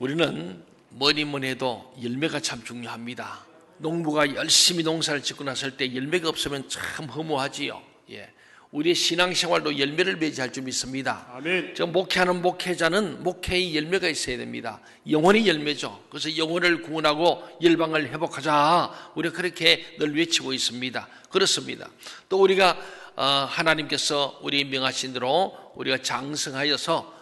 우리는 뭐니 뭐니 해도 열매가 참 중요합니다. 농부가 열심히 농사를 짓고 났을 때 열매가 없으면 참 허무하지요. 우리의 신앙생활도 열매를 맺을 줄 믿습니다. 아멘. 저 목회하는 목회자는 목회의 열매가 있어야 됩니다. 영혼의 열매죠. 그래서 영혼을 구원하고 열방을 회복하자, 우리가 그렇게 늘 외치고 있습니다. 그렇습니다. 또 우리가 하나님께서 우리 명하신 대로 우리가 장성하여서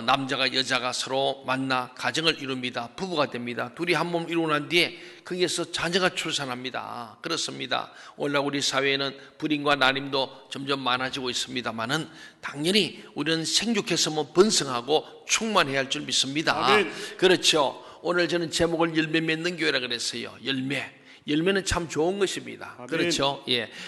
남자가 여자가 서로 만나 가정을 이룹니다. 부부가 됩니다. 둘이 한 몸 이루고 난 뒤에 거기에서 자녀가 출산합니다. 그렇습니다. 오늘날 우리 사회에는 불임과 난임도 점점 많아지고 있습니다만은 당연히 우리는 생육해서 번성하고 충만해야 할 줄 믿습니다. 아멘. 그렇죠. 오늘 저는 제목을 열매 맺는 교회라 그랬어요. 열매는 참 좋은 것입니다. 아멘. 그렇죠.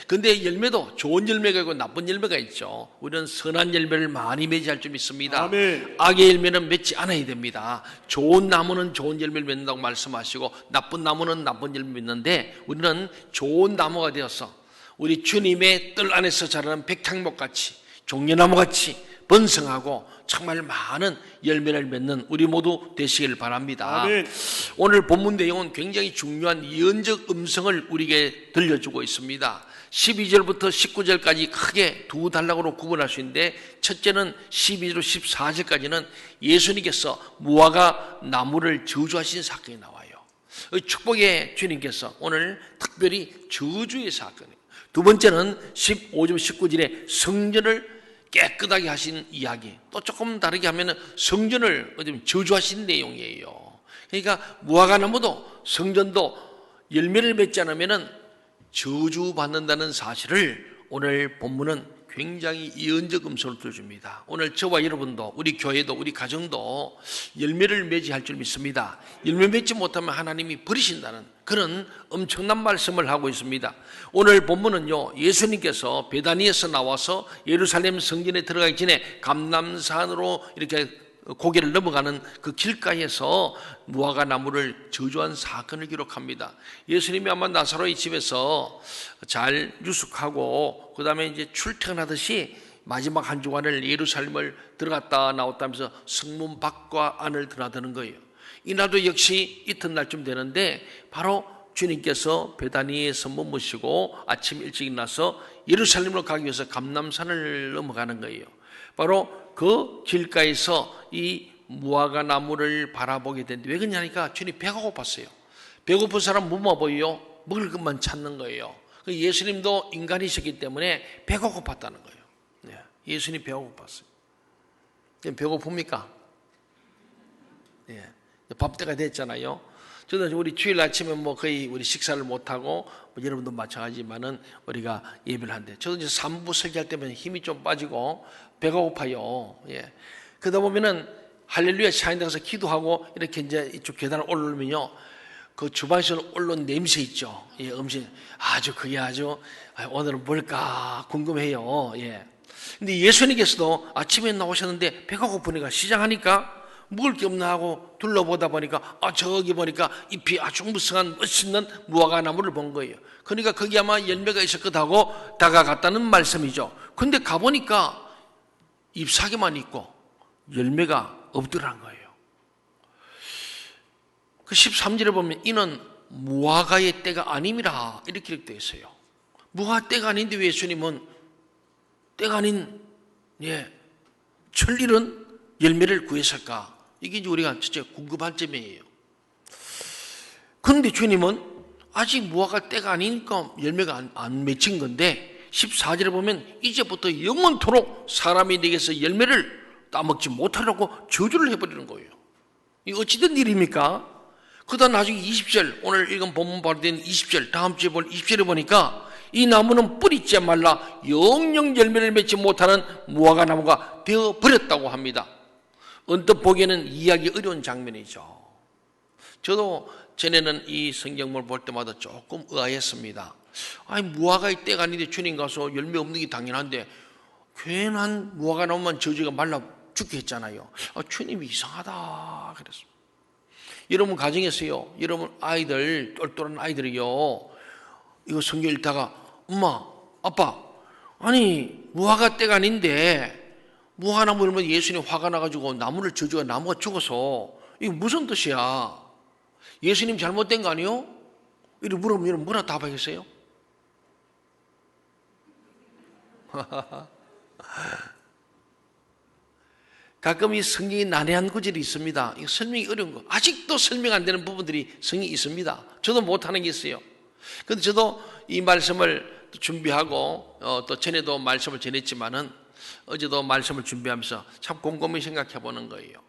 근데 열매도 좋은 열매가 있고 나쁜 열매가 있죠. 우리는 선한 열매를 많이 맺어야 할 줄 믿습니다. 아멘. 악의 열매는 맺지 않아야 됩니다. 좋은 나무는 좋은 열매를 맺는다고 말씀하시고 나쁜 나무는 나쁜 열매를 맺는데, 우리는 좋은 나무가 되어서 우리 주님의 뜰 안에서 자라는 백향목같이 종려나무같이 번성하고 정말 많은 열매를 맺는 우리 모두 되시길 바랍니다. 아멘. 오늘 본문 내용은 굉장히 중요한 예언적 음성을 우리에게 들려주고 있습니다. 12절부터 19절까지 크게 두 단락으로 구분할 수 있는데, 첫째는 12절 14절까지는 예수님께서 무화과 나무를 저주하신 사건이 나와요. 축복의 주님께서 오늘 특별히 저주의 사건이에요. 두 번째는 15절 19절에 성전을 깨끗하게 하신 이야기, 또 조금 다르게 하면 성전을 저주하신 내용이에요. 그러니까 무화과나무도 성전도 열매를 맺지 않으면 저주받는다는 사실을 오늘 본문은 굉장히 예언적 음성을 들어줍니다. 오늘 저와 여러분도, 우리 교회도, 우리 가정도 열매를 맺어야 할 줄 믿습니다. 열매 맺지 못하면 하나님이 버리신다는 그런 엄청난 말씀을 하고 있습니다. 오늘 본문은요, 예수님께서 베다니에서 나와서 예루살렘 성전에 들어가기 전에 감람산으로 이렇게 고개를 넘어가는 그 길가에서 무화과 나무를 저주한 사건을 기록합니다. 예수님이 아마 나사로의 집에서 잘 유숙하고 그 다음에 이제 출퇴근하듯이 마지막 한 주간을 예루살렘을 들어갔다 나왔다 하면서 성문 밖과 안을 드나드는 거예요. 이날도 역시 이튿날쯤 되는데 바로 주님께서 베다니에서 머무시고 아침 일찍 일어나서 예루살렘으로 가기 위해서 감람산을 넘어가는 거예요. 바로 그 길가에서 이 무화과 나무를 바라보게 됐는데, 왜 그러냐니까 주님 배가 고팠어요. 배고픈 사람 뭐 보여요? 먹을 것만 찾는 거예요. 예수님도 인간이셨기 때문에 배가 고팠다는 거예요. 예수님 배가 고팠어요. 배고픕니까? 밥 때가 됐잖아요. 저도 우리 주일 아침에 거의 우리 식사를 못하고, 여러분도 마찬가지지만은 우리가 예배를 한대. 저도 이제 3부 설교할 때면 힘이 좀 빠지고 배가 고파요. 그러다 보면은 할렐루야 차인데 가서 기도하고 이렇게 이제 이쪽 계단을 올라오면요, 그 주방에서 올라온 냄새 있죠. 음식 그게 아주 오늘은 뭘까 궁금해요. 근데 예수님께서도 아침에 나오셨는데 배가 고프니까 시장하니까 먹을 게 없나 하고 둘러보다 보니까 저기 보니까 잎이 아주 무성한 멋있는 무화과 나무를 본 거예요. 그러니까 거기 아마 열매가 있었거든 하고 다가갔다는 말씀이죠. 근데 가보니까 잎사귀만 있고 열매가 없더란 거예요. 그 13절에 보면 이는 무화과의 때가 아님이라 이렇게 기록되어 있어요. 무화과 때가 아닌데 왜 예수님은 때가 아닌 천일은 열매를 구했을까? 이게 이제 우리가 진짜 궁금한 점이에요. 그런데 주님은 아직 무화과 때가 아니니까 열매가 안 맺힌 건데 14절에 보면 이제부터 영원토록 사람이 내게서 열매를 따먹지 못하려고 저주를 해버리는 거예요. 이 어찌된 일입니까? 그다음 나중에 20절, 오늘 읽은 본문 바로 된 20절, 다음 주에 볼 20절에 보니까 이 나무는 뿌리째 말라 영영 열매를 맺지 못하는 무화과 나무가 되어버렸다고 합니다. 언뜻 보기에는 이해하기 어려운 장면이죠. 저도 전에는 이 성경을 볼 때마다 조금 의아했습니다. 무화과의 때가 아닌데 주님 가서 열매 없는 게 당연한데 괜한 무화과 나무만 저주가 말라 죽게 했잖아요. 주님이 이상하다 그랬습니다. 여러분 가정에서요, 여러분 아이들, 똘똘한 아이들이요, 이거 성경 읽다가 엄마, 아빠, 무화과 때가 아닌데 무화과나무 이러면 예수님 화가 나가지고 나무를 저주가 나무가 죽어서 이게 무슨 뜻이야? 예수님 잘못된 거 아니요? 이렇게 물으면 여러분 뭐라 답하겠어요? 가끔 이 성경이 난해한 구절이 있습니다. 이 설명이 어려운 거. 아직도 설명 안 되는 부분들이 성경이 있습니다. 저도 못하는 게 있어요. 그런데 저도 이 말씀을 준비하고 또 전에도 말씀을 전했지만은 어제도 말씀을 준비하면서 참 곰곰이 생각해 보는 거예요.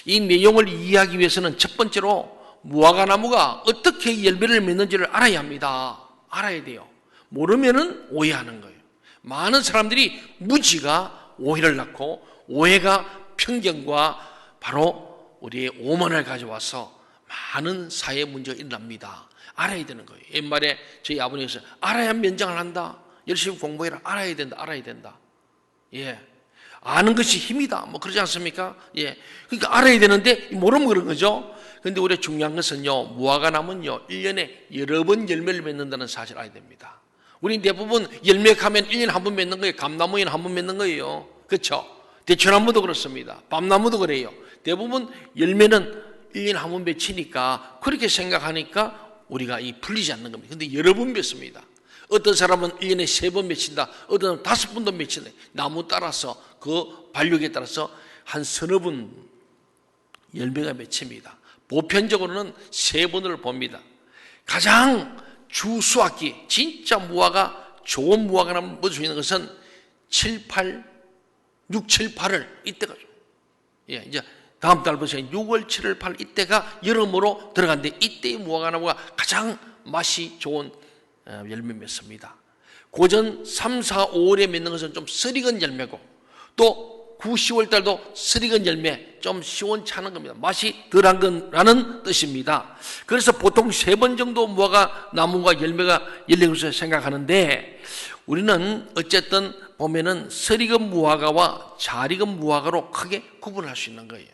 이 내용을 이해하기 위해서는 첫 번째로 무화과나무가 어떻게 열매를 맺는지를 알아야 합니다. 알아야 돼요. 모르면은 오해하는 거예요. 많은 사람들이 무지가 오해를 낳고 오해가 편견과 바로 우리의 오만을 가져와서 많은 사회 문제가 일어납니다. 알아야 되는 거예요. 옛말에 저희 아버님께서 알아야 면장을 한다. 열심히 공부해라. 알아야 된다. 알아야 된다. 예. 아는 것이 힘이다. 뭐 그러지 않습니까? 예. 그러니까 알아야 되는데 모르면 그런 거죠. 근데 우리가 중요한 것은요, 무화과나무는요, 1년에 여러 번 열매를 맺는다는 사실을 알아야 됩니다. 우리 대부분 열매 가면 1년에 한 번 맺는 거예요. 감나무에는 한 번 맺는 거예요. 그렇죠? 대추나무도 그렇습니다. 밤나무도 그래요. 대부분 열매는 1년에 한 번 맺히니까 그렇게 생각하니까 우리가 이 풀리지 않는 겁니다. 근데 여러 번 맺습니다. 어떤 사람은 1년에 3번 맺힌다. 어떤 사람은 5번도 맺힌다. 나무 따라서 그 발육에 따라서 한 서너 번 열매가 맺힙니다. 보편적으로는 3번을 봅니다. 가장 주수확기 진짜 무화과 좋은 무화과나무 맺을 수 있는 것은 6, 7, 8월 이때가 예, 이제 다음 달 보세요. 6월, 7월, 8월 이때가 여름으로 들어갔는데 이때의 무화과나무가 가장 맛이 좋은 열매 맺습니다. 고전 3, 4, 5월에 맺는 것은 좀 쓰리건 열매고 또 9, 10월 달도 쓰리건 열매 좀 시원찮은 겁니다. 맛이 덜한 거라는 뜻입니다. 그래서 보통 3번 정도 무화과 나무가 열매가 열리는 것을 생각하는데 우리는 어쨌든 보면은 서리건 무화과와 자리건 무화과로 크게 구분할 수 있는 거예요.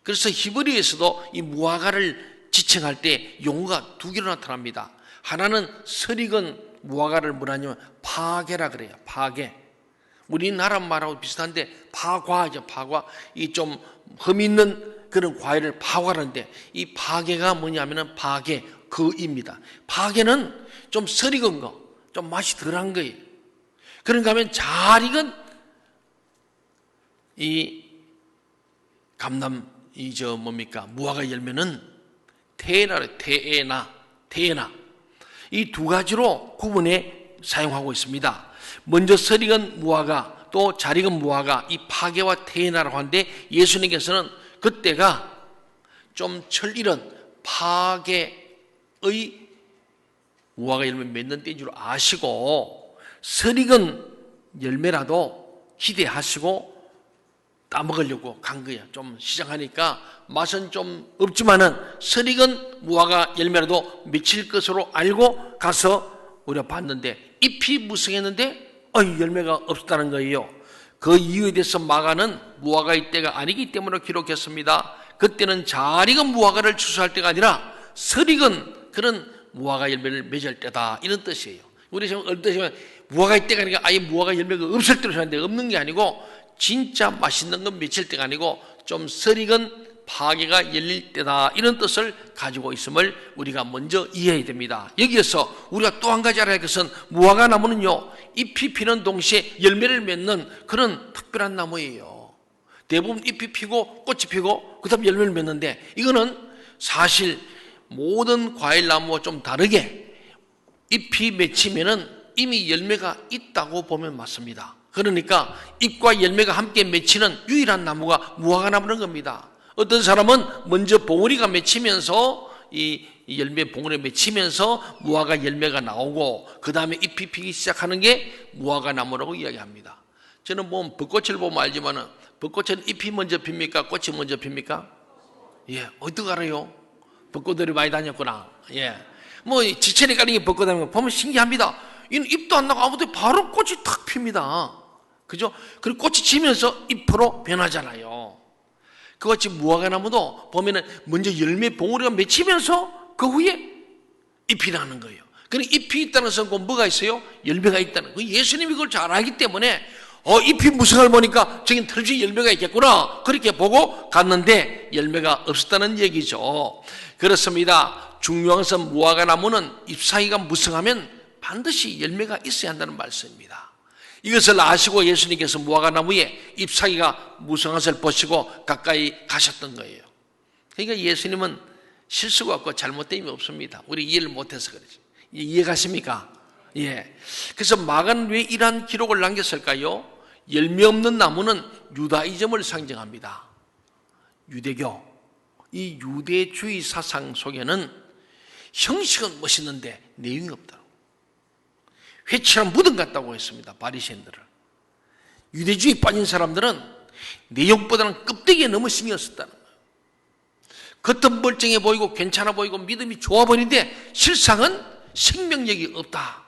그래서 히브리에서도 이 무화과를 지칭할 때 용어가 2개로 나타납니다. 하나는 서리건 무화과를 뭐라 하냐면 파괴라 그래요. 파괴. 우리나라 말하고 비슷한데 파과죠. 파과. 이 좀 흠 있는 그런 과일을 파과하는데 이 파괴가 뭐냐면은 파괴 그입니다. 파괴는 좀 서리건 거, 좀 맛이 덜한 거예요. 그런가 하면 잘 익은 이 감남 뭡니까 무화과 열매는 테에나 이 2가지로 구분해 사용하고 있습니다. 먼저 서리건 무화과 또 잘 익은 무화과 이 파괴와 테에나라고 하는데 예수님께서는 그때가 좀 철 잃은 파괴의 무화과 열매 맺는 때인 줄 아시고 서리건 열매라도 기대하시고 따먹으려고 간 거예요. 좀 시장하니까 맛은 좀 없지만은 서리건 무화과 열매라도 맺힐 것으로 알고 가서 우리가 봤는데 잎이 무성했는데 열매가 없었다는 거예요. 그 이유에 대해서 마가는 무화과의 때가 아니기 때문에 기록했습니다. 그때는 잘 익은 무화과를 추수할 때가 아니라 서리건 그런 무화과 열매를 맺을 때다 이런 뜻이에요. 우리 지금 어떠시면 무화과의 때가 아니라 아예 무화과 열매가 없을 때로 생각하는데 없는 게 아니고 진짜 맛있는 건 맺힐 때가 아니고 좀 서리건 파괴가 열릴 때다 이런 뜻을 가지고 있음을 우리가 먼저 이해해야 됩니다. 여기에서 우리가 또 한 가지 알아야 할 것은 무화과 나무는요 잎이 피는 동시에 열매를 맺는 그런 특별한 나무예요. 대부분 잎이 피고 꽃이 피고 그 다음 열매를 맺는데 이거는 사실 모든 과일나무와 좀 다르게 잎이 맺히면은 이미 열매가 있다고 보면 맞습니다. 그러니까 잎과 열매가 함께 맺히는 유일한 나무가 무화과 나무는 겁니다. 어떤 사람은 먼저 봉우리가 맺히면서 이 열매 봉우리 맺히면서 무화과 열매가 나오고 그 다음에 잎이 피기 시작하는 게 무화과 나무라고 이야기합니다. 저는 뭐 벚꽃을 보면 알지만은 벚꽃은 잎이 먼저 핍니까? 꽃이 먼저 핍니까? 예, 어떻게 알아요? 벚꽃들이 많이 다녔구나. 예, 뭐 지천에 깔린 게 벚꽃 다니는 거 보면 신기합니다. 이는 잎도 안 나고 아무튼 바로 꽃이 탁 핍니다. 그죠? 그리고 꽃이 지면서 잎으로 변하잖아요. 그같이 무화과 나무도 보면은 먼저 열매 봉우리가 맺히면서 그 후에 잎이 나는 거예요. 그러니까 잎이 있다는 것은 뭐가 있어요? 열매가 있다는 거예요. 예수님이 그걸 잘 알기 때문에 잎이 무성을 보니까 저긴 틀림없이 열매가 있겠구나. 그렇게 보고 갔는데 열매가 없었다는 얘기죠. 그렇습니다. 중요한 것은 무화과 나무는 잎사귀가 무성하면 반드시 열매가 있어야 한다는 말씀입니다. 이것을 아시고 예수님께서 무화과 나무에 잎사귀가 무성한 것을 보시고 가까이 가셨던 거예요. 그러니까 예수님은 실수가 없고 잘못됨이 없습니다. 우리 이해를 못해서 그러지. 이해가십니까? 예. 그래서 마가는 왜 이러한 기록을 남겼을까요? 열매 없는 나무는 유다이즘을 상징합니다. 유대교. 이 유대주의 사상 속에는 형식은 멋있는데 내용이 없다. 회칠한 무덤 같다고 했습니다. 바리새인들을. 유대주의 빠진 사람들은 내용보다는 껍데기에 너무 신경 썼다는 거예요. 겉은 멀쩡해 보이고 괜찮아 보이고 믿음이 좋아 보이는데 실상은 생명력이 없다.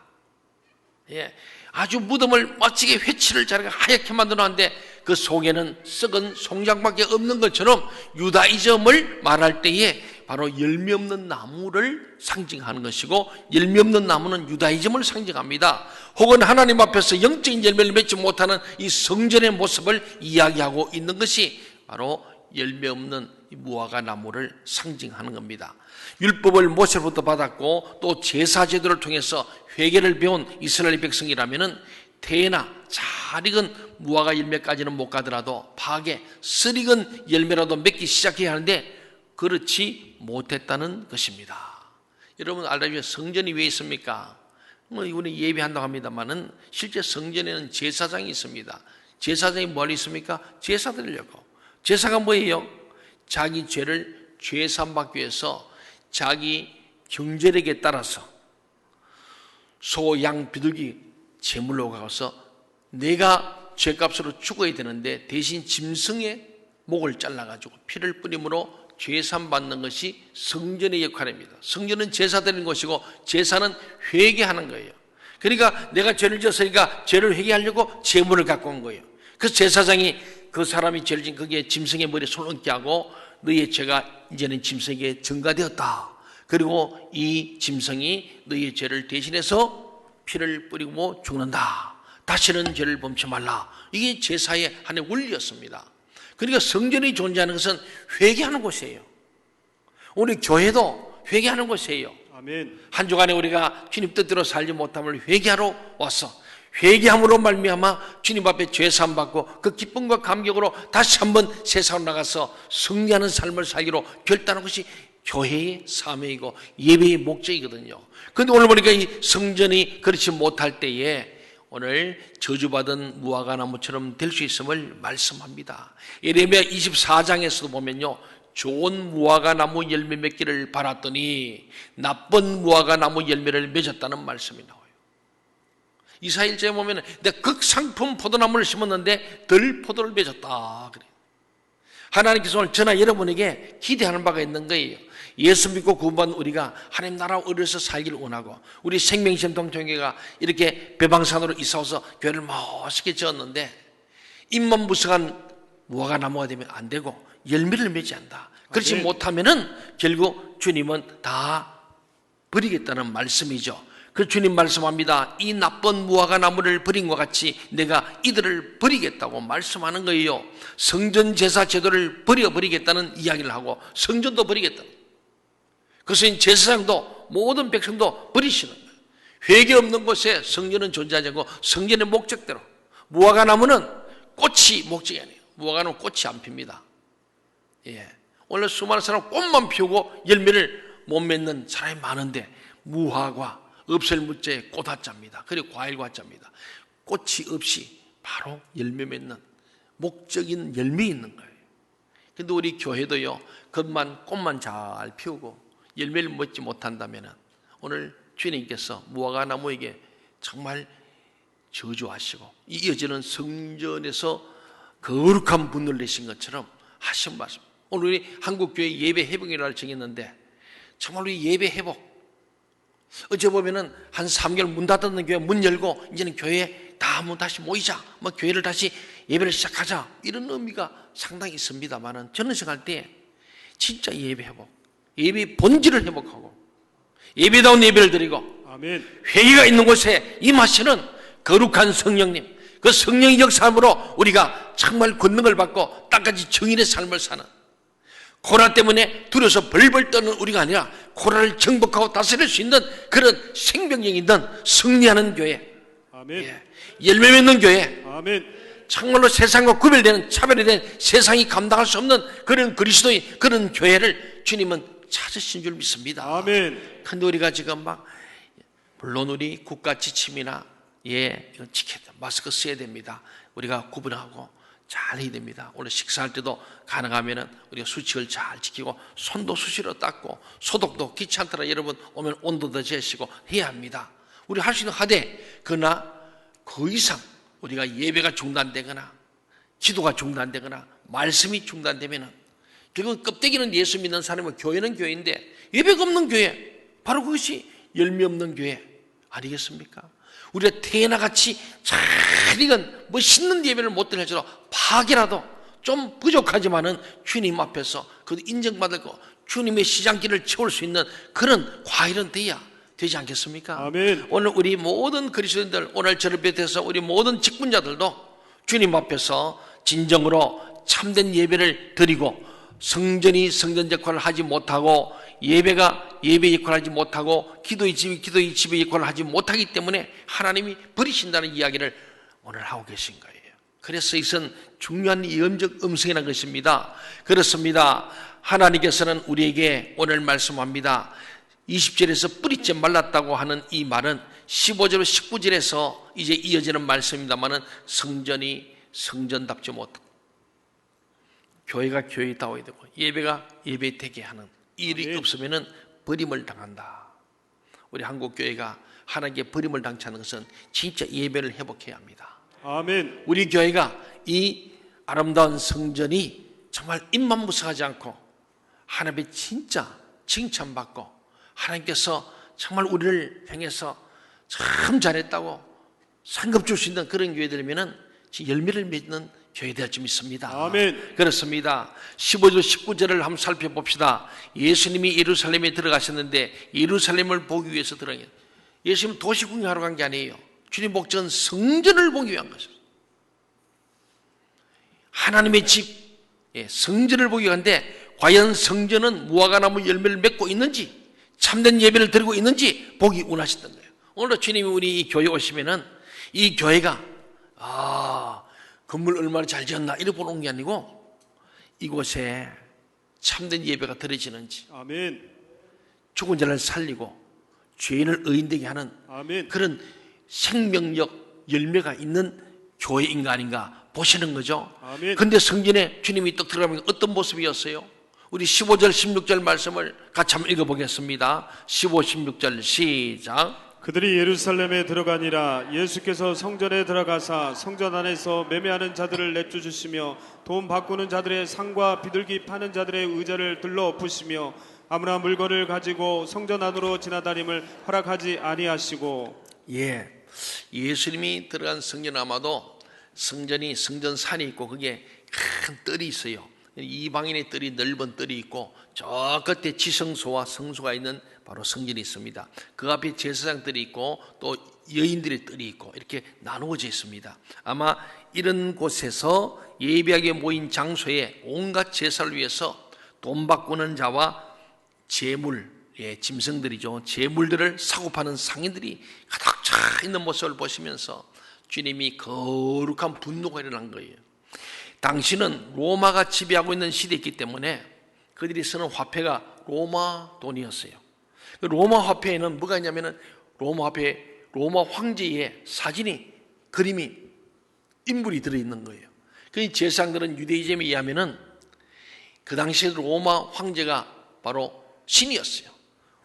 예, 아주 무덤을 멋지게 회칠을 잘하게 하얗게 만들어놨는데 그 속에는 썩은 송장밖에 없는 것처럼 유다이즘을 말할 때에 바로 열매 없는 나무를 상징하는 것이고 열매 없는 나무는 유다이즘을 상징합니다. 혹은 하나님 앞에서 영적인 열매를 맺지 못하는 이 성전의 모습을 이야기하고 있는 것이 바로 열매 없는 무화과 나무를 상징하는 겁니다. 율법을 모세로부터 받았고 또 제사 제도를 통해서 회개를 배운 이스라엘 백성이라면은 태나 잘 익은 무화과 열매까지는 못 가더라도 파게 쓰익은 열매라도 맺기 시작해야 하는데 그렇지 못했다는 것입니다. 여러분 알다시피 성전이 왜 있습니까? 이번에 예배한다고 합니다만은 실제 성전에는 제사장이 있습니다. 제사장이 뭘 있습니까? 제사 드리려고. 제사가 뭐예요? 자기 죄를 죄사함받기 위해서 자기 경절에게 따라서 소, 양, 비둘기 제물로 가서 내가 죄값으로 죽어야 되는데 대신 짐승의 목을 잘라가지고 피를 뿌림으로 죄사함 받는 것이 성전의 역할입니다. 성전은 제사 드리는 것이고 제사는 회개하는 거예요. 그러니까 내가 죄를 지었으니까 죄를 회개하려고 제물을 갖고 온 거예요. 그래서 제사장이 그 사람이 죄를 지은 거기에 짐승의 머리에 손을 얹게 하고 너희의 죄가 이제는 짐승에게 전가되었다. 그리고 이 짐승이 너희의 죄를 대신해서 피를 뿌리고 죽는다. 다시는 죄를 범치 말라. 이게 제사의 하나의 원리였습니다. 그러니까 성전이 존재하는 것은 회개하는 곳이에요. 우리 교회도 회개하는 곳이에요. 아멘. 한 주간에 우리가 주님 뜻대로 살지 못함을 회개하러 왔어. 회개함으로 말미암아 주님 앞에 죄사함 받고 그 기쁨과 감격으로 다시 한번 세상으로 나가서 승리하는 삶을 살기로 결단한 것이 교회의 사명이고 예배의 목적이거든요. 그런데 오늘 보니까 이 성전이 그렇지 못할 때에 오늘 저주받은 무화과 나무처럼 될 수 있음을 말씀합니다. 예레미야 24장에서도 보면요, 좋은 무화과 나무 열매 맺기를 바랐더니 나쁜 무화과 나무 열매를 맺었다는 말씀이 나와요. 이사야 1장에 보면 내가 극상품 포도나무를 심었는데 덜 포도를 맺었다 그래요. 하나님께서 오늘 저나 여러분에게 기대하는 바가 있는 거예요. 예수 믿고 구원받은 우리가 하나님 나라 어려서 살기를 원하고 우리 생명심통교회가 이렇게 배방산으로 이사와서 교회를 멋있게 지었는데 잎만 무성한 무화과 나무가 되면 안 되고 열매를 맺지 않는다. 그렇지 못하면은 결국 주님은 다 버리겠다는 말씀이죠. 그 주님 말씀합니다. 이 나쁜 무화과 나무를 버린 것 같이 내가 이들을 버리겠다고 말씀하는 거예요. 성전 제사 제도를 버리겠다는 이야기를 하고 성전도 버리겠다. 그것은 제사장도 모든 백성도 버리시는 거예요. 회개 없는 곳에 성전은 존재하지 않고 성전의 목적대로. 무화과 나무는 꽃이 목적이 아니에요. 무화과 나무는 꽃이 안 핍니다. 예. 원래 수많은 사람은 꽃만 피우고 열매를 못 맺는 사람이 많은데 무화과 없을 무자에 꽃화자입니다. 그리고 과일과자입니다. 꽃이 없이 바로 열매 맺는 목적인 열매 있는 거예요. 근데 우리 교회도요, 꽃만 잘 피우고 열매를 맺지 못한다면 오늘 주님께서 무화과 나무에게 정말 저주하시고 이어지는 성전에서 거룩한 분을 내신 것처럼 하신 말씀. 오늘 우리 한국교회 예배 회복이라를 정했는데 정말 우리 예배 회복 어째 보면은 한 3개월 문 닫았는 교회 문 열고 이제는 교회에 다 한번 다시 모이자, 뭐 교회를 다시 예배를 시작하자 이런 의미가 상당히 있습니다만은 저는 생각할 때 진짜 예배 회복, 예배 본질을 회복하고 예배다운 예배를 드리고 아멘. 회의가 있는 곳에 임하시는 거룩한 성령님, 그 성령의 역사함으로 우리가 정말 권능을 받고 땅까지 정인의 삶을 사는, 코로나 때문에 두려워서 벌벌 떠는 우리가 아니라 코로나를 정복하고 다스릴 수 있는 그런 생명력 있는 승리하는 교회, 아멘. 열매 맺는 교회, 아멘. 정말로 세상과 구별되는 차별화된 세상이 감당할 수 없는 그런 그리스도의 그런 교회를 주님은 찾으신 줄 믿습니다. 아멘. 근데 우리가 지금 막, 물론 우리 국가 지침이나 이건 지켜야 돼. 마스크 써야 됩니다. 우리가 구분하고 잘 해야 됩니다. 오늘 식사할 때도 가능하면은 우리가 수칙을 잘 지키고 손도 수시로 닦고 소독도 귀찮더라 여러분 오면 온도도 재시고 해야 합니다. 우리 할 수 있는 하되, 그러나 그 이상 우리가 예배가 중단되거나 기도가 중단되거나 말씀이 중단되면은 결국 껍데기는 예수 믿는 사람은 교회는 교회인데 예배가 없는 교회, 바로 그것이 열매 없는 교회 아니겠습니까? 우리가 태나같이 잘 익은 멋있는 예배를 못 드릴지라도 파악이라도 좀 부족하지만은 주님 앞에서 그 인정받을 거, 주님의 시장길을 채울 수 있는 그런 과일은 돼야 되지 않겠습니까? 아멘. 오늘 우리 모든 그리스도인들, 오늘 저를 비롯해서 우리 모든 직분자들도 주님 앞에서 진정으로 참된 예배를 드리고, 성전이 성전 역할을 하지 못하고 예배가 예배 역할을 하지 못하고 기도의 집이 기도의 집의 역할을 하지 못하기 때문에 하나님이 버리신다는 이야기를 오늘 하고 계신 거예요. 그래서 이것은 중요한 예언적 음성이라는 것입니다. 그렇습니다. 하나님께서는 우리에게 오늘 말씀합니다. 20절에서 뿌리째 말랐다고 하는 이 말은 15절 19절에서 이제 이어지는 말씀입니다만은 성전이 성전답지 못하고 교회가 교회다워야 되고 예배가 예배되게 하는 일이 없으면은 버림을 당한다. 우리 한국 교회가 하나님께 버림을 당치 않는 것은 진짜 예배를 회복해야 합니다. 아멘. 우리 교회가 이 아름다운 성전이 정말 입만무성하지 않고 하나님의 진짜 칭찬받고 하나님께서 정말 우리를 향해서 참 잘했다고 상급 줄 수 있는 그런 교회들이면은 열매를 맺는 교회 될 줄 믿습니다. 아멘. 그렇습니다. 15절 19절을 한번 살펴봅시다. 예수님이 예루살렘에 들어가셨는데 예루살렘을 보기 위해서 들어간, 예수님 도시 구경하러 간 게 아니에요. 주님 목적은 성전을 보기 위한 것이에요. 하나님의 집, 성전을 보기 위한데 과연 성전은 무화과나무 열매를 맺고 있는지, 참된 예배를 드리고 있는지 보기 원하셨던 거예요. 오늘도 주님이 우리 이 교회 오시면은 이 교회가 건물 얼마나 잘 지었나 이렇게 보는 게 아니고 이곳에 참된 예배가 드려지는지, 아멘. 죽은 자를 살리고 죄인을 의인되게 하는 아멘. 그런 생명력 열매가 있는 교회인가 아닌가 보시는 거죠. 아멘. 그런데 성전에 주님이 딱 들어가면 어떤 모습이었어요? 우리 15절 16절 말씀을 같이 한번 읽어보겠습니다. 15, 16절 시작. 그들이 예루살렘에 들어가니라. 예수께서 성전에 들어가사 성전 안에서 매매하는 자들을 내쫓으시며 돈 바꾸는 자들의 상과 비둘기 파는 자들의 의자를 들러 엎으시며 아무나 물건을 가지고 성전 안으로 지나다님을 허락하지 아니하시고. 예수님이 들어간 성전, 아마도 성전이 성전산이 있고 거기에 큰 뜰이 있어요. 이방인의 뜰이, 넓은 뜰이 있고 저 끝에 지성소와 성소가 있는 바로 성전이 있습니다. 그 앞에 제사장들이 있고 또 여인들의 뜰이 있고 이렇게 나누어져 있습니다. 아마 이런 곳에서 예배하게 모인 장소에 온갖 제사를 위해서 돈 바꾸는 자와 재물, 짐승들이죠. 재물들을 사고 파는 상인들이 가득 차 있는 모습을 보시면서 주님이 거룩한 분노가 일어난 거예요. 당시는 로마가 지배하고 있는 시대였기 때문에 그들이 쓰는 화폐가 로마 돈이었어요. 로마 화폐에는 뭐가 있냐면은 로마 화폐에 로마 황제의 사진이, 그림이, 인물이 들어있는 거예요. 그 제사장들은 유대이즘에 의하면은 그 당시에 로마 황제가 바로 신이었어요.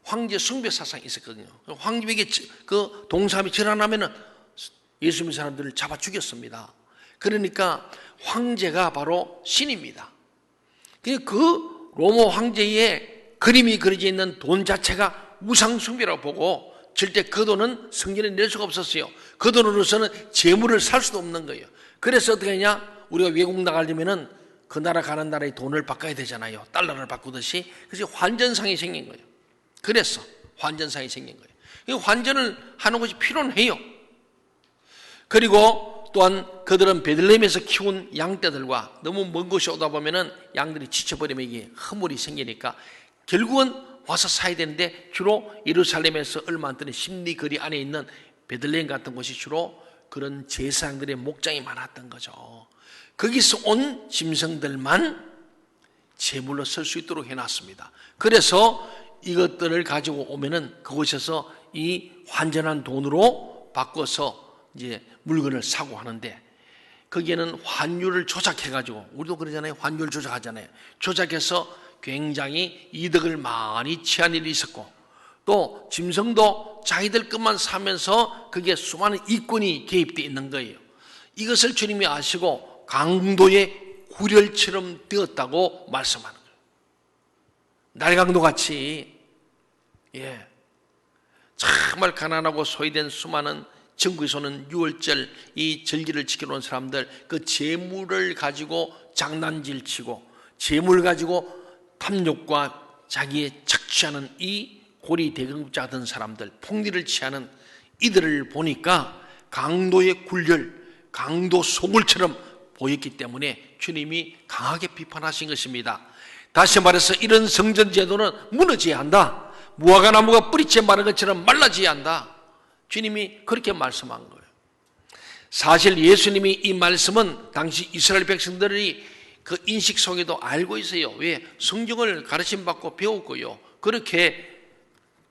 황제 숭배 사상이 있었거든요. 황제에게 그 동사람이 절하나면은 예수 믿는 사람들을 잡아 죽였습니다. 그러니까 황제가 바로 신입니다. 그 로마 황제의 그림이 그려져 있는 돈 자체가 우상 숭배라고 보고 절대 그 돈은 성전에 낼 수가 없었어요. 그 돈으로서는 재물을 살 수도 없는 거예요. 그래서 어떻게 하냐? 우리가 외국 나가려면은 그 나라 가는 나라의 돈을 바꿔야 되잖아요. 달러를 바꾸듯이. 그래서 환전상이 생긴 거예요. 그래서 환전상이 생긴 거예요. 환전을 하는 것이 필요는 해요. 그리고 또한 그들은 베들레헴에서 키운 양떼들과 너무 먼 곳이 오다 보면은 양들이 지쳐버리면 이게 허물이 생기니까 결국은 와서 사야 되는데 주로 예루살렘에서 얼마 안 되는 십리거리 안에 있는 베들레헴 같은 곳이 주로 그런 제사장들의 목장이 많았던 거죠. 거기서 온 짐승들만 제물로 쓸 수 있도록 해놨습니다. 그래서 이것들을 가지고 오면은 그곳에서 이 환전한 돈으로 바꿔서 이제 물건을 사고 하는데 거기에는 환율을 조작해가지고 우리도 그러잖아요. 환율 조작하잖아요. 조작해서 굉장히 이득을 많이 취한 일이 있었고 또 짐승도 자기들 것만 사면서 그게 수많은 이권이 개입되어 있는 거예요. 이것을 주님이 아시고 강도의 구렬처럼 되었다고 말씀하는 거예요. 날강도 같이 정말 가난하고 소외된 수많은 정부에서는 6월절 이 절기를 지켜놓은 사람들 그 재물을 가지고 장난질 치고 재물 가지고 탐욕과 자기의 착취하는 이 고리 대금자 같은 사람들 폭리를 취하는 이들을 보니까 강도의 굴열 강도 소굴처럼 보였기 때문에 주님이 강하게 비판하신 것입니다. 다시 말해서 이런 성전 제도는 무너져야 한다. 무화과 나무가 뿌리째 마른 것처럼 말라져야 한다. 주님이 그렇게 말씀한 거예요. 사실 예수님이 이 말씀은 당시 이스라엘 백성들이 그 인식 속에도 알고 있어요. 왜? 성경을 가르침받고 배웠고요. 그렇게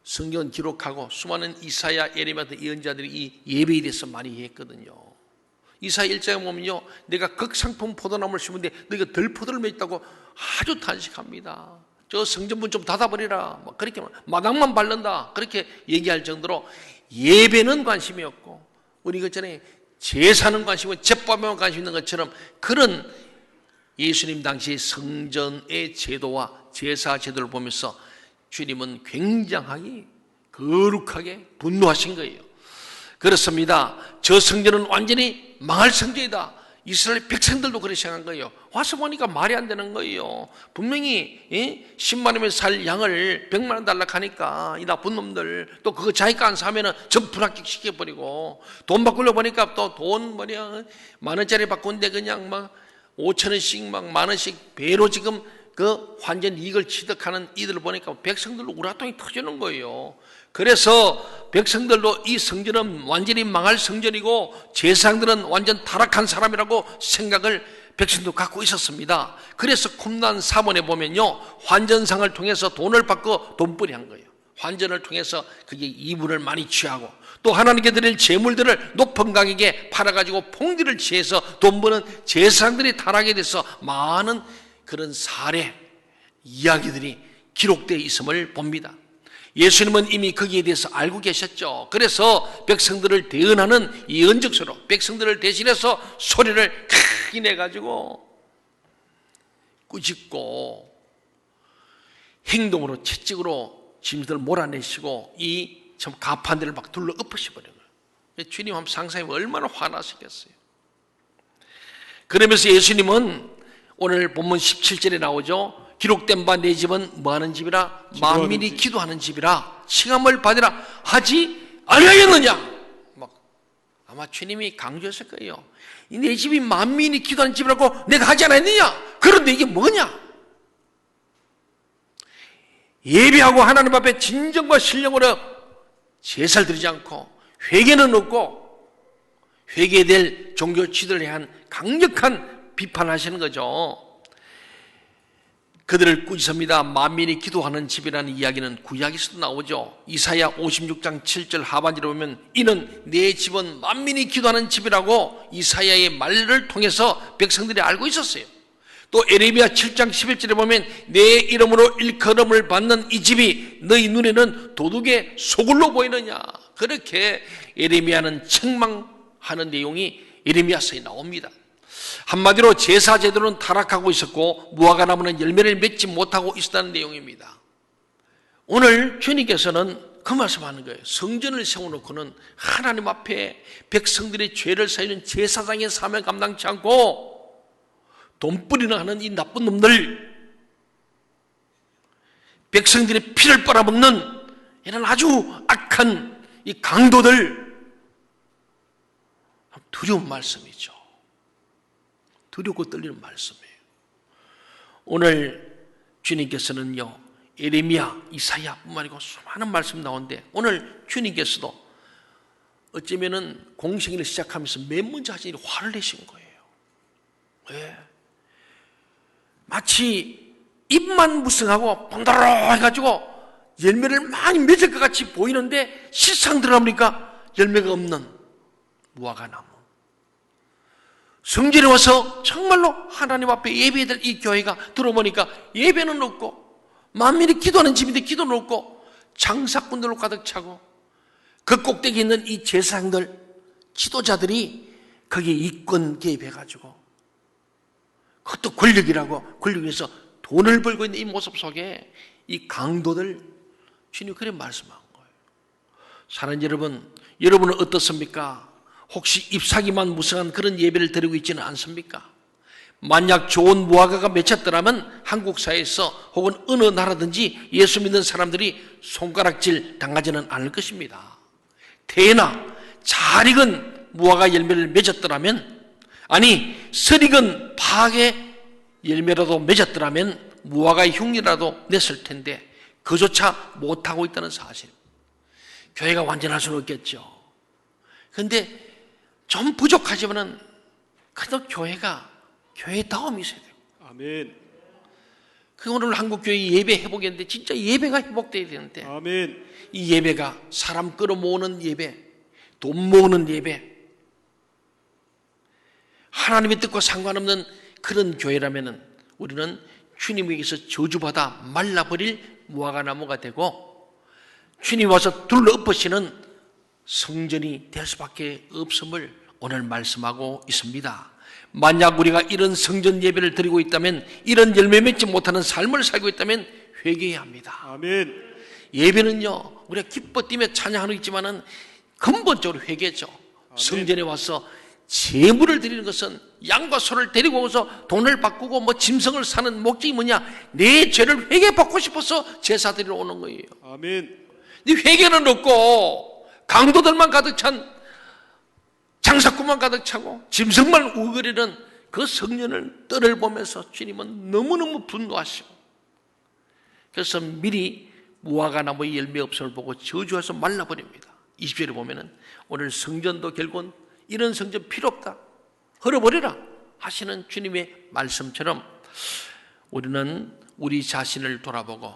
성경을 기록하고 수많은 이사야, 예레미야 같은 예언자들이 이 예배에 대해서 많이 했거든요. 이사야 1장에 보면요, 내가 극상품 포도나무를 심은데 너희가 들포도를 맺다고 아주 탄식합니다. 저 성전문 좀 닫아버리라. 그렇게 마당만 바른다. 그렇게 얘기할 정도로 예배는 관심이 없고 우리 그 전에 제사는 관심이고 제법에만 관심 있는 것처럼 그런 예수님 당시 성전의 제도와 제사 제도를 보면서 주님은 굉장하게 거룩하게 분노하신 거예요. 그렇습니다. 저 성전은 완전히 망할 성전이다. 이스라엘 백성들도 그렇게 생각한 거예요. 와서 보니까 말이 안 되는 거예요. 분명히 10만 원이면 살 양을 100만 원 달라고 하니까 이 나쁜 놈들 또 그거 자기가 안 사면은 전 불합격시켜버리고 돈 바꾸려고 보니까 또 돈 뭐냐 만 원짜리 바꾼데 그냥 막 5천 원씩 막 만 원씩 배로 지금 그 환전 이익을 취득하는 이들을 보니까 백성들로 우라통이 터지는 거예요. 그래서 백성들도 이 성전은 완전히 망할 성전이고 제사장들은 완전 타락한 사람이라고 생각을 백성도 갖고 있었습니다. 그래서 쿰난 사본에 보면요, 환전상을 통해서 돈을 받고 돈벌이 한 거예요. 환전을 통해서 그게 이분을 많이 취하고 또 하나님께 드릴 재물들을 높은 가격에 팔아가지고 폭리를 취해서 돈 버는 제사장들이 타락에 대해서 많은 그런 사례 이야기들이 기록되어 있음을 봅니다. 예수님은 이미 거기에 대해서 알고 계셨죠. 그래서 백성들을 대언하는 예언적서로 백성들을 대신해서 소리를 크게 내가지고 꾸짖고 행동으로 채찍으로 짐승들을 몰아내시고 이 참 가판들을 막 둘러 엎으셔버린 거예요. 주님 한번 상상해보면 얼마나 화나시겠어요. 그러면서 예수님은 오늘 본문 17절에 나오죠. 기록된 바 내 집은 뭐하는 집이라? 만민이 기도하는 집이라 칭함을 받으라 하지 아니하였느냐? 막 아마 주님이 강조했을 거예요. 내 집이 만민이 기도하는 집이라고 내가 하지 않았느냐? 그런데 이게 뭐냐? 예배하고 하나님 앞에 진정과 신령으로 제사를 드리지 않고 회개는 없고 회개될 종교 지도를 향한 강력한 비판하시는 거죠. 그들을 꾸짖습니다. 만민이 기도하는 집이라는 이야기는 구약에서도 나오죠. 이사야 56장 7절 하반절에 보면 이는 내 집은 만민이 기도하는 집이라고 이사야의 말을 통해서 백성들이 알고 있었어요. 또 에레미야 7장 11절에 보면 내 이름으로 일컬음을 받는 이 집이 너희 눈에는 도둑의 소굴로 보이느냐. 그렇게 에레미야는 책망하는 내용이 에레미야서에 나옵니다. 한마디로 제사 제도는 타락하고 있었고 무화과 나무는 열매를 맺지 못하고 있었다는 내용입니다. 오늘 주님께서는 그 말씀하는 거예요. 성전을 세워놓고는 하나님 앞에 백성들의 죄를 사유는 제사장의 사명 감당치 않고 돈벌이나 하는 이 나쁜 놈들, 백성들의 피를 빨아먹는 이런 아주 악한 이 강도들 두려운 말씀이죠. 두렵고 떨리는 말씀이에요. 오늘 주님께서는요, 예레미야, 이사야뿐만 아니고 수많은 말씀 나오는데 오늘 주님께서도 어쩌면은 공생일을 시작하면서 맨 먼저 하신 일이 화를 내신 거예요. 왜? 마치 입만 무성하고 번다로 해가지고 열매를 많이 맺을 것 같이 보이는데 실상 들어가보니까 열매가 없는 무화과나무. 성전에 와서 정말로 하나님 앞에 예배될 이 교회가 들어보니까 예배는 없고 만민이 기도하는 집인데 기도는 없고 장사꾼들로 가득 차고 그 꼭대기에 있는 이 제사장들, 지도자들이 거기에 이권 개입해가지고 그것도 권력이라고 권력에서 돈을 벌고 있는 이 모습 속에 이 강도들 주님 그래 말씀한 거예요. 사랑하는 여러분, 여러분은 어떻습니까? 혹시 잎사귀만 무성한 그런 예배를 드리고 있지는 않습니까? 만약 좋은 무화과가 맺혔더라면 한국 사회에서 혹은 어느 나라든지 예수 믿는 사람들이 손가락질 당하지는 않을 것입니다. 태나 잘 익은 무화과 열매를 맺었더라면, 아니 설익은 파악의 열매라도 맺었더라면 무화과의 흉이라도 냈을 텐데 그조차 못하고 있다는 사실. 교회가 완전할 수는 없겠죠. 그런데 좀 부족하지만은 그래도 교회가 교회다움이 있어야 돼요. 아멘. 그 오늘 한국교회 예배 회복했는데 진짜 예배가 회복돼야 되는데 아멘. 이 예배가 사람 끌어모으는 예배, 돈 모으는 예배, 하나님의 뜻과 상관없는 그런 교회라면은 우리는 주님에게서 저주받아 말라버릴 무화과나무가 되고 주님 와서 둘러엎으시는 성전이 될 수밖에 없음을 오늘 말씀하고 있습니다. 만약 우리가 이런 성전 예배를 드리고 있다면, 이런 열매 맺지 못하는 삶을 살고 있다면 회개해야 합니다. 아멘. 예배는요, 우리가 기뻐 뛰며 찬양하는 게 있지만은 근본적으로 회개죠. 아멘. 성전에 와서 제물을 드리는 것은 양과 소를 데리고 오서 돈을 바꾸고 뭐 짐승을 사는 목적이 뭐냐? 내 죄를 회개받고 싶어서 제사 드리러 오는 거예요. 아멘. 근데 회개는 없고 강도들만 가득 찬 장사꾼만 가득 차고 짐승만 우거리는 그 성전을 뜰을 보면서 주님은 너무너무 분노하시고, 그래서 미리 무화과나무의 열매 없음을 보고 저주해서 말라버립니다. 20절에 보면은 오늘 성전도 결국은 이런 성전 필요 없다, 헐어버리라 하시는 주님의 말씀처럼 우리는 우리 자신을 돌아보고,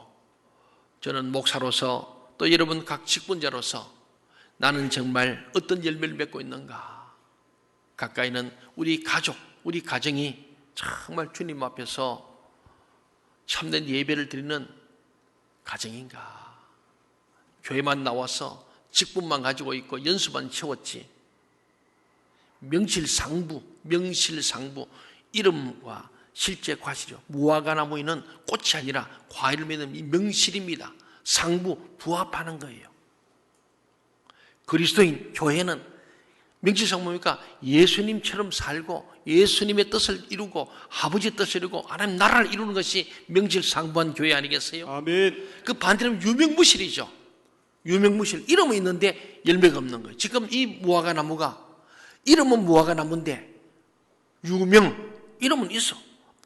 저는 목사로서 또 여러분 각 직분자로서 나는 정말 어떤 열매를 맺고 있는가? 가까이는 우리 가족, 우리 가정이 정말 주님 앞에서 참된 예배를 드리는 가정인가? 교회만 나와서 직분만 가지고 있고 연수만 채웠지, 명실상부 이름과 실제 과실이요. 무화과나무에는 꽃이 아니라 과일을 맺는 이 명실입니다. 상부, 부합하는 거예요. 그리스도인 교회는 명실상부니까 예수님처럼 살고 예수님의 뜻을 이루고 아버지의 뜻을 이루고 하나님 나라를 이루는 것이 명실상부한 교회 아니겠어요? 아멘. 그 반대로 유명무실이죠. 유명무실, 이름은 있는데 열매가 없는 거예요. 지금 이 무화과나무가 이름은 무화과나무인데 유명, 이름은 있어.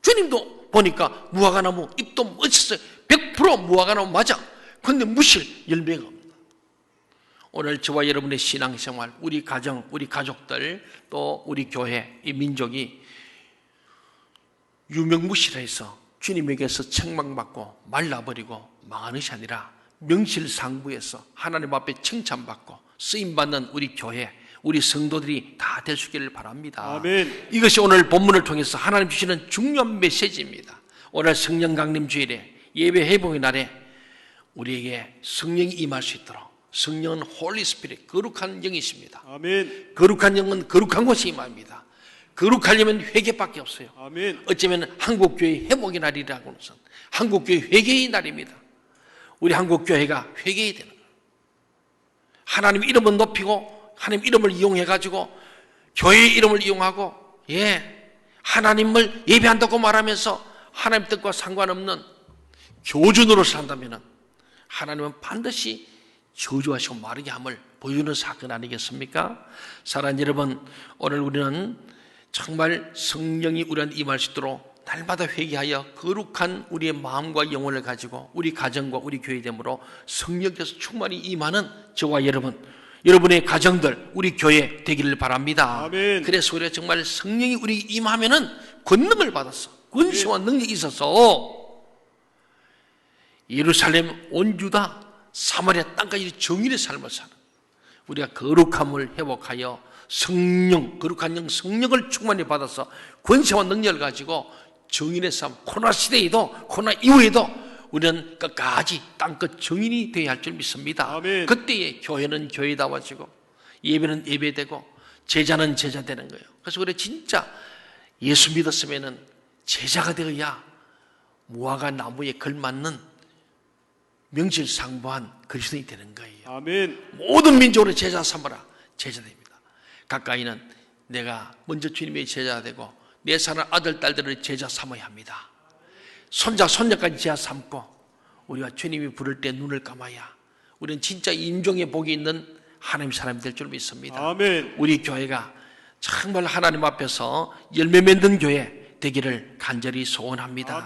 주님도 보니까 무화과나무 잎도 멋있어요. 100% 무화과나무 맞아. 그런데 무실, 열매가 없다. 오늘 저와 여러분의 신앙생활, 우리 가정, 우리 가족들, 또 우리 교회, 이 민족이 유명무실해서 주님에게서 책망받고 말라버리고 망하는 것이 아니라 명실상부해서 하나님 앞에 칭찬받고 쓰임받는 우리 교회, 우리 성도들이 다 될 수 있기를 바랍니다. 아멘. 이것이 오늘 본문을 통해서 하나님 주시는 중요한 메시지입니다. 오늘 성령 강림 주일에 예배 회복의 날에 우리에게 성령이 임할 수 있도록, 성령은 홀리 스피릿, 거룩한 영이십니다. 아멘. 거룩한 영은 거룩한 곳에 임합니다. 거룩하려면 회개밖에 없어요. 아멘. 어쩌면 한국교회 회복의 날이라고 하는 것은 한국교회 회개의 날입니다. 우리 한국교회가 회개해야 되는 거예요. 하나님 이름을 높이고 하나님 이름을 이용해가지고 교회의 이름을 이용하고 하나님을 예배한다고 말하면서 하나님 뜻과 상관없는 교준으로 산다면 하나님은 반드시 저주하시고 마르게 함을 보여주는 사건 아니겠습니까? 사랑하는 여러분, 오늘 우리는 정말 성령이 우리한테 임할 수 있도록 날마다 회개하여 거룩한 우리의 마음과 영혼을 가지고 우리 가정과 우리 교회됨으로 성령께서 충만히 임하는 저와 여러분의 가정들, 우리 교회 되기를 바랍니다. 아멘. 그래서 우리가 정말 성령이 우리 임하면은 권능을 받았어. 권세와 능력이 있어서 예루살렘, 온 유다, 사마리아 땅까지 정인의 삶을 사는 우리가 거룩함을 회복하여 성령, 거룩한 영 성령을 충만히 받아서 권세와 능력을 가지고 정인의 삶, 코로나 시대에도 코로나 이후에도 우리는 끝까지 땅끝 정인이 되어야 할 줄 믿습니다. 아멘. 그때에 교회는 교회다워지고 예배는 예배되고 제자는 제자 되는 거예요. 그래서 우리 진짜 예수 믿었으면은 제자가 되어야 무화과 나무에 걸맞는 명실상부한 그리스도인이 되는 거예요. 아멘. 모든 민족으로 제자 삼으라. 제자 됩니다. 가까이는 내가 먼저 주님의 제자가 되고 내 사는 아들, 딸들을 제자 삼아야 합니다. 손자, 손녀까지 제자 삼고 우리가 주님이 부를 때 눈을 감아야 우리는 진짜 인종의 복이 있는 하나님 사람이 될 줄 믿습니다. 아멘. 우리 교회가 정말 하나님 앞에서 열매 맺는 교회 되기를 간절히 소원합니다.